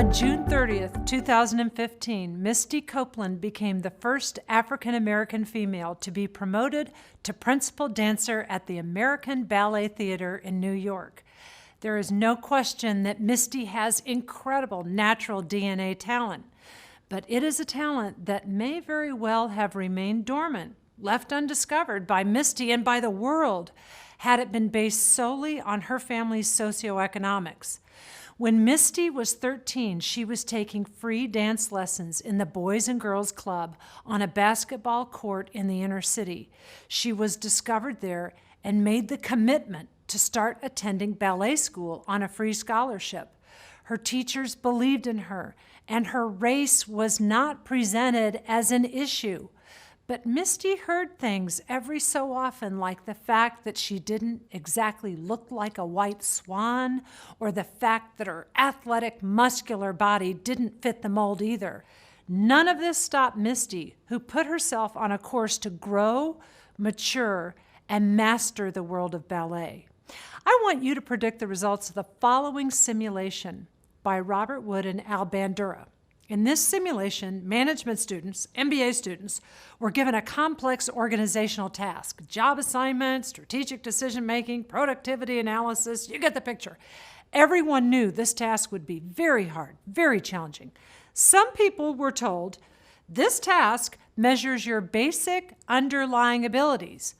On June 30th, 2015, Misty Copeland became the first African-American female to be promoted to principal dancer at the American Ballet Theater in New York. There is no question that Misty has incredible natural DNA talent, but it is a talent that may very well have remained dormant, left undiscovered by Misty and by the world, had it been based solely on her family's socioeconomics. When Misty was 13, she was taking free dance lessons in the Boys and Girls Club on a basketball court in the inner city. She was discovered there and made the commitment to start attending ballet school on a free scholarship. Her teachers believed in her, and her race was not presented as an issue. But Misty heard things every so often, like the fact that she didn't exactly look like a white swan, or the fact that her athletic, muscular body didn't fit the mold either. None of this stopped Misty, who put herself on a course to grow, mature, and master the world of ballet. I want you to predict the results of the following simulation by Robert Wood and Al Bandura. In this simulation, management students, MBA students, were given a complex organizational task: job assignment, strategic decision-making, productivity analysis. You get the picture. Everyone knew this task would be very hard, very challenging. Some people were told, this task measures your basic underlying abilities.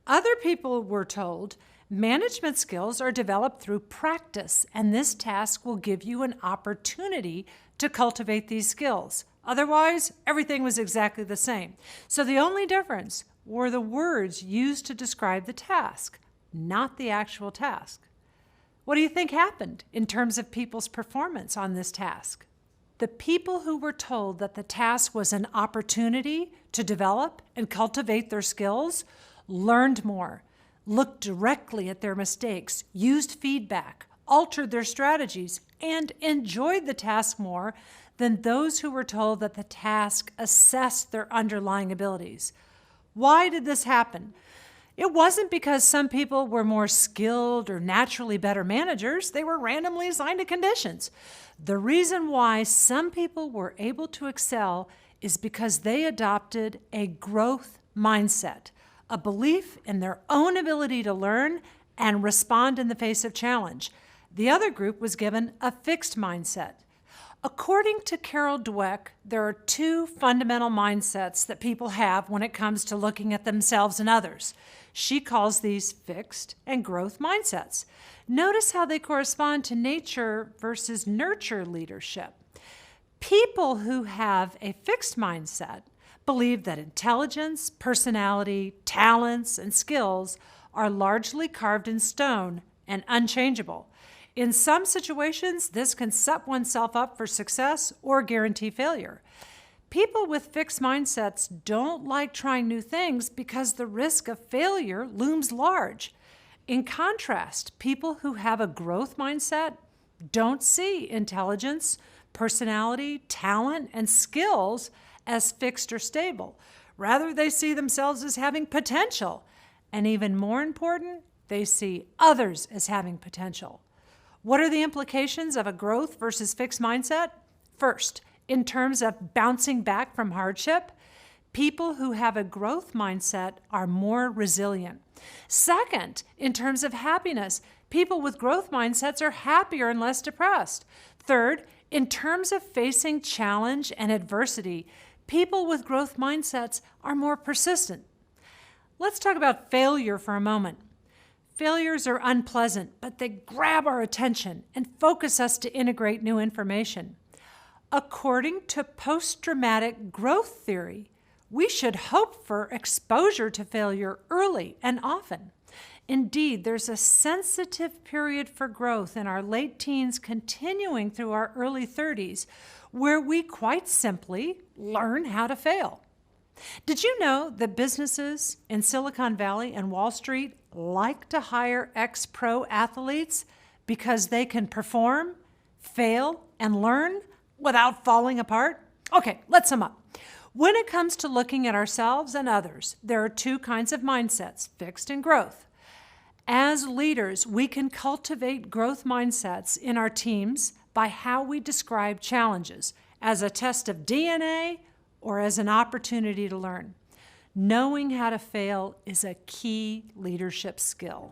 Other people were told, management skills are developed through practice, and this task will give you an opportunity to cultivate these skills. Otherwise, everything was exactly the same. So the only difference were the words used to describe the task, not the actual task. What do you think happened in terms of people's performance on this task? The people who were told that the task was an opportunity to develop and cultivate their skills learned more, looked directly at their mistakes, used feedback, altered their strategies, and enjoyed the task more than those who were told that the task assessed their underlying abilities. Why did this happen? It wasn't because some people were more skilled or naturally better managers. They were randomly assigned to conditions. The reason why some people were able to excel is because they adopted a growth mindset, a belief in their own ability to learn and respond in the face of challenge. The other group was given a fixed mindset. According to Carol Dweck, there are two fundamental mindsets that people have when it comes to looking at themselves and others. She calls these fixed and growth mindsets. Notice how they correspond to nature versus nurture leadership. People who have a fixed mindset believe that intelligence, personality, talents, and skills are largely carved in stone and unchangeable. In some situations, this can set oneself up for success or guarantee failure. People with fixed mindsets don't like trying new things because the risk of failure looms large. In contrast, people who have a growth mindset don't see intelligence, personality, talent, and skills as fixed or stable. Rather, they see themselves as having potential. And even more important, they see others as having potential. What are the implications of a growth versus fixed mindset? First, in terms of bouncing back from hardship, people who have a growth mindset are more resilient. Second, in terms of happiness, people with growth mindsets are happier and less depressed. Third, in terms of facing challenge and adversity, people with growth mindsets are more persistent. Let's talk about failure for a moment. Failures are unpleasant, but they grab our attention and focus us to integrate new information. According to post-traumatic growth theory, we should hope for exposure to failure early and often. Indeed, there's a sensitive period for growth in our late teens continuing through our early 30s, where we quite simply learn how to fail. Did you know that businesses in Silicon Valley and Wall Street like to hire ex-pro athletes because they can perform, fail, and learn without falling apart? Okay, let's sum up. When it comes to looking at ourselves and others, there are two kinds of mindsets, fixed and growth. As leaders, we can cultivate growth mindsets in our teams by how we describe challenges, as a test of DNA or as an opportunity to learn. Knowing how to fail is a key leadership skill.